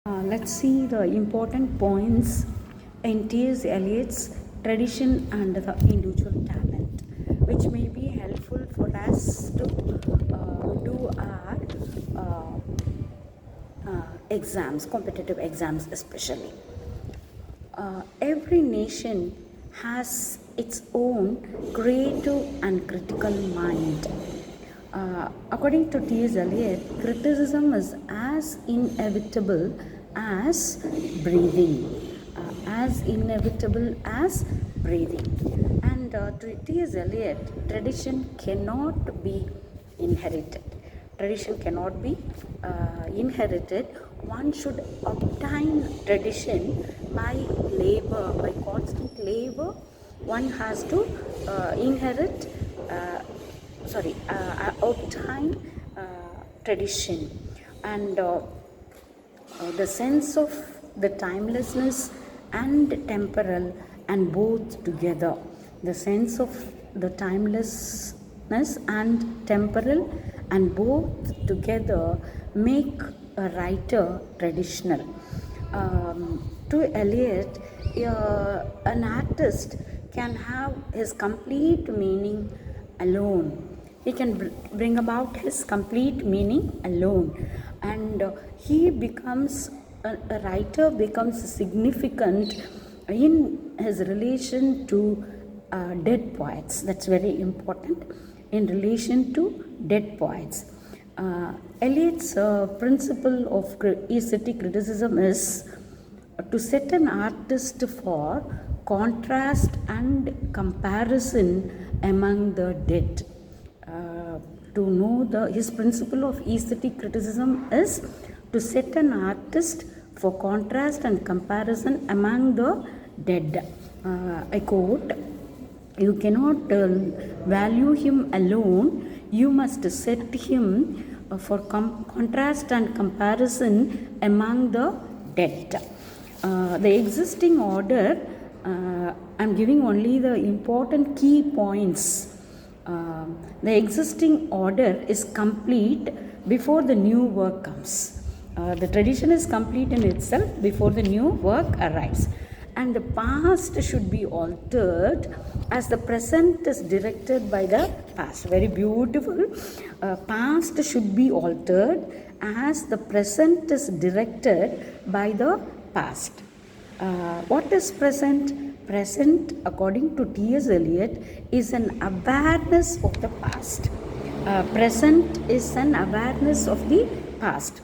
Let's see the important points in T.S.Eliot's tradition and the individual talent, which may be helpful for us to do our exams, competitive exams especially. Every nation has its own creative and critical mind. According to T.S. Eliot, criticism is as inevitable as breathing. As inevitable as breathing. And to T.S. Eliot, tradition cannot be inherited. Tradition cannot be inherited. One should obtain tradition by labor, by constant labor. One has to inherit obtain tradition, and the sense of the timelessness and temporal, and both together. The sense of the timelessness and temporal, and both together make a writer traditional. To Eliot, an artist can have his complete meaning alone. He can bring about his complete meaning alone, and he becomes a writer becomes significant in his relation to dead poets. That's very important, in relation to dead poets. Eliot's principle of aesthetic criticism is to set an artist for contrast and comparison among the dead. To know his principle of aesthetic criticism is to set an artist for contrast and comparison among the dead. I quote, "You cannot value him alone, you must set him for contrast and comparison among the dead." The existing order, I'm giving only the important key points. The existing order is complete before the new work comes. The tradition is complete in itself before the new work arrives. And the past should be altered as the present is directed by the past. Very beautiful. Past should be altered as the present is directed by the past. What is present? Present, according to T.S. Eliot, is an awareness of the past. Present is an awareness of the past.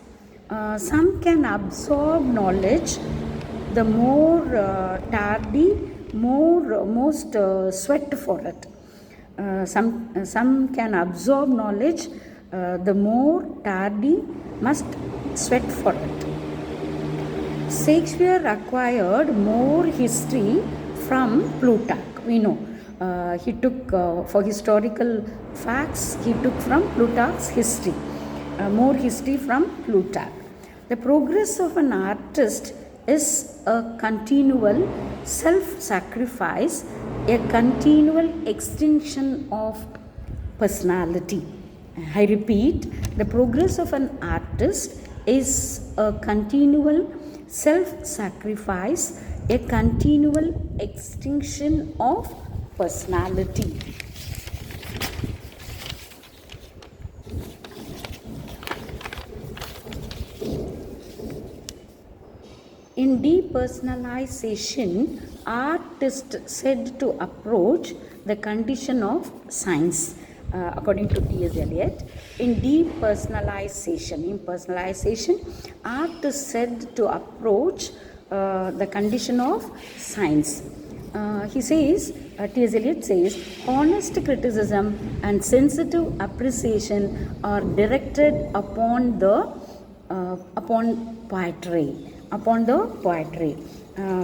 Some can absorb knowledge, the more tardy, most sweat for it. Some can absorb knowledge, the more tardy must sweat for it. Shakespeare acquired more history from Plutarch. We know he took for historical facts, he took from Plutarch's history, more history from Plutarch. The progress of an artist is a continual self-sacrifice, a continual extinction of personality. I repeat, the progress of an artist is a continual self-sacrifice, a continual extinction of personality. In depersonalization, art is said to approach the condition of science. According to T.S. Eliot, in depersonalization, art is said to approach the condition of science. He says, T.S. Eliot says, honest criticism and sensitive appreciation are directed upon the poetry.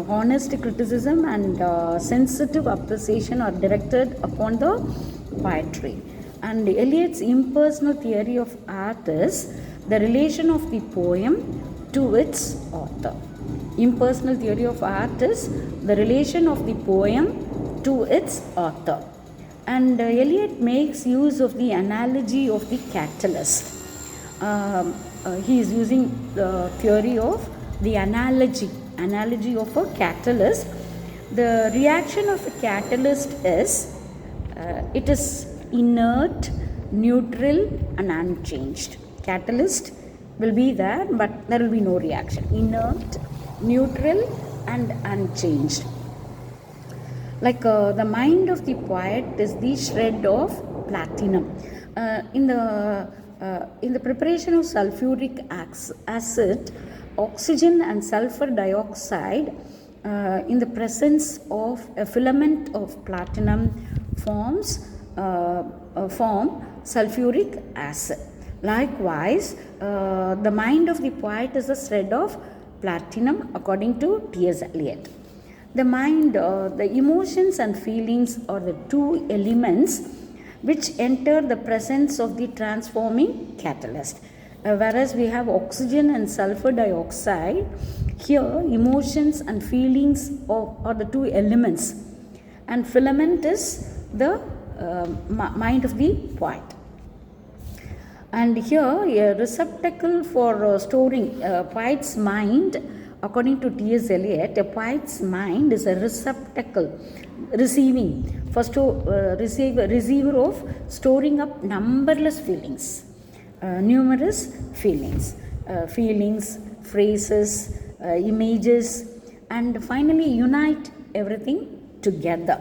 Honest criticism and sensitive appreciation are directed upon the poetry. And Eliot's impersonal theory of art is the relation of the poem to its author. Impersonal theory of art is the relation of the poem to its author. And Eliot makes use of the analogy of the catalyst. He is using the theory of the analogy of a catalyst. The reaction of a catalyst is it is inert, neutral and unchanged. Catalyst will be there, but there will be no reaction. Inert, neutral and unchanged. Like the mind of the poet is the shred of platinum. In the preparation of sulfuric acid, oxygen and sulfur dioxide in the presence of a filament of platinum form sulfuric acid. Likewise, the mind of the poet is a shred of platinum according to S.Eliot. The mind, the emotions and feelings are the two elements which enter the presence of the transforming catalyst. Whereas we have oxygen and sulfur dioxide, here emotions and feelings are the two elements, and filament is the mind of the poet. And here a receptacle for storing poet's mind, according to S.Eliot, a poet's mind is a receptacle, receiver of storing up numberless feelings, feelings, phrases, images, and finally unite everything together.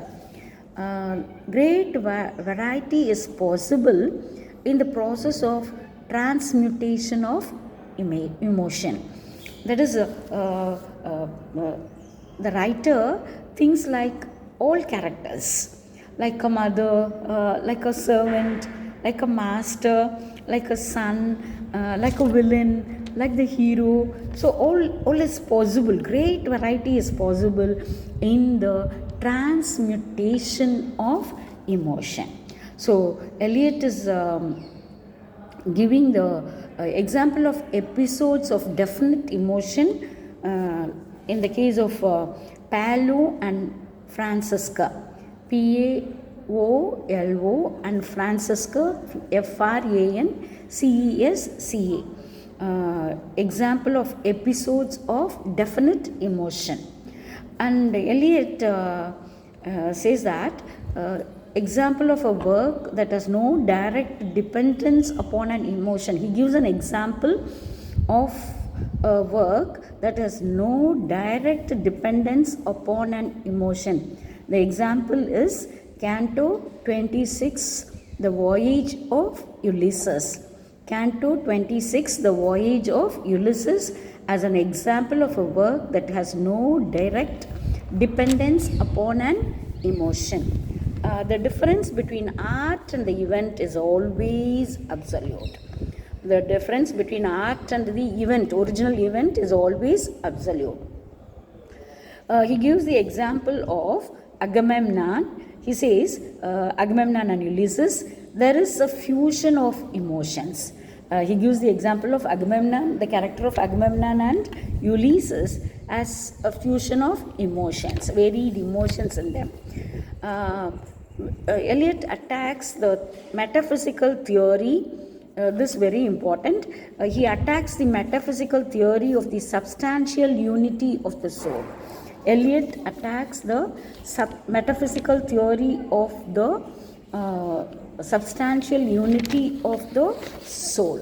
Great variety is possible in the process of transmutation of emotion. That is, the writer thinks like all characters, like a mother, like a servant, like a master, like a son, like a villain, like the hero. So all is possible. Great variety is possible in the transmutation of emotion. So Eliot is giving the example of episodes of definite emotion in the case of Paolo and Francesca, Paolo and Francesca, Francesca. Example of episodes of definite emotion. And Eliot says that example of a work that has no direct dependence upon an emotion. He gives an example of a work that has no direct dependence upon an emotion. The example is Canto 26, The Voyage of Ulysses. Canto 26, The Voyage of Ulysses, as an example of a work that has no direct dependence upon an emotion. The difference between art and the event is always absolute. The difference between art and the event, original event, is always absolute. He gives the example of Agamemnon. He says, Agamemnon and Ulysses, there is a fusion of emotions. He gives the example of Agamemnon, the character of Agamemnon and Ulysses, as a fusion of emotions, varied emotions in them. Eliot attacks the metaphysical theory, this is very important. He attacks the metaphysical theory of the substantial unity of the soul. Eliot attacks the metaphysical theory of the substantial unity of the soul.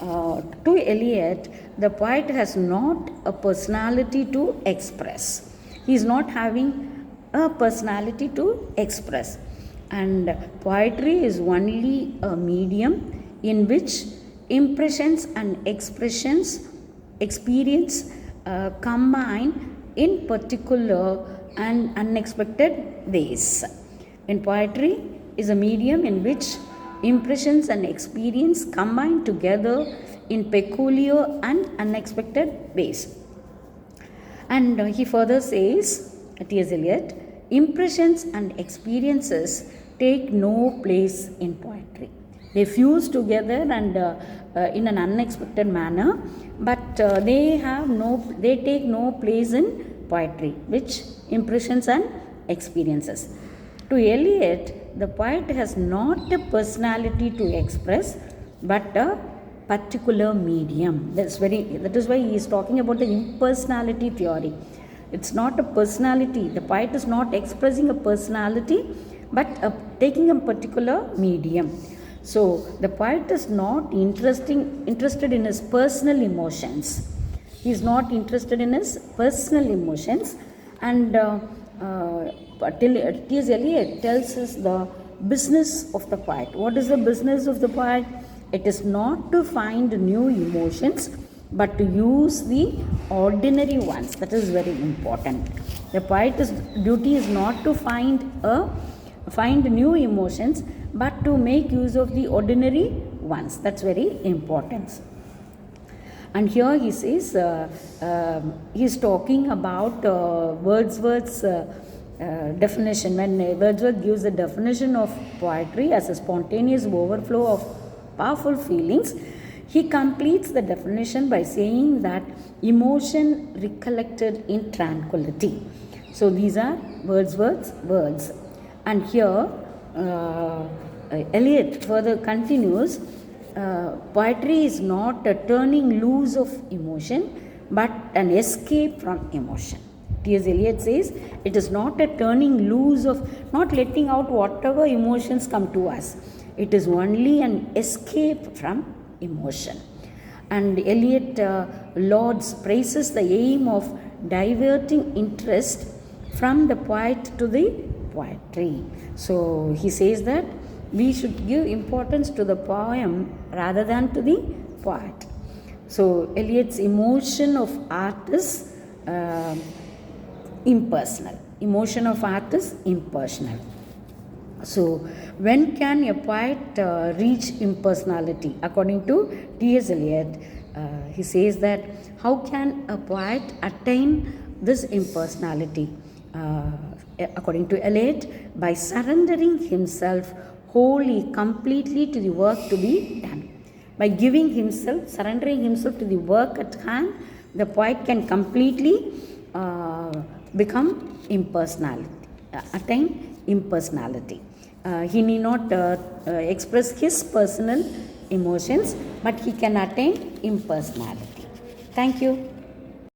To Eliot, the poet has not a personality to express. He is not having a personality to express. And poetry is only a medium in which impressions and experience combine in particular and unexpected ways. In poetry is a medium in which impressions and experience combine together in peculiar and unexpected ways. And he further says, S.Eliot, impressions and experiences take no place in poetry. They fuse together and in an unexpected manner, but they take no place in poetry, which impressions and experiences. To Eliot, the poet has not a personality to express, but a particular medium. That is why he is talking about the impersonality theory. It's not a personality. The poet is not expressing a personality, but taking a particular medium. So the poet is not interested in his personal emotions. He is not interested in his personal emotions, and T.S. Eliot tells us the business of the poet. What is the business of the poet? It is not to find new emotions, but to use the ordinary ones. That is very important. The poet's duty is not to find new emotions, but to make use of the ordinary ones. That's very important. And here he says, he is talking about Wordsworth's definition. When Wordsworth gives the definition of poetry as a spontaneous overflow of powerful feelings, he completes the definition by saying that emotion recollected in tranquility. So these are Wordsworth's words. And here Eliot further continues, poetry is not a turning loose of emotion, but an escape from emotion. T.S. Eliot says it is not a turning loose of, not letting out whatever emotions come to us. It is only an escape from emotion. And Eliot lauds, praises the aim of diverting interest from the poet to the poetry. So he says that we should give importance to the poem rather than to the poet. So Eliot's emotion of art is impersonal. Emotion of art is impersonal. So when can a poet reach impersonality? According to T.S. Eliot, he says that how can a poet attain this impersonality? According to Eliot, by surrendering himself wholly, completely to the work to be done. By surrendering himself to the work at hand, the poet can completely become impersonality, attain impersonality. He need not express his personal emotions, but he can attain impersonality. Thank you.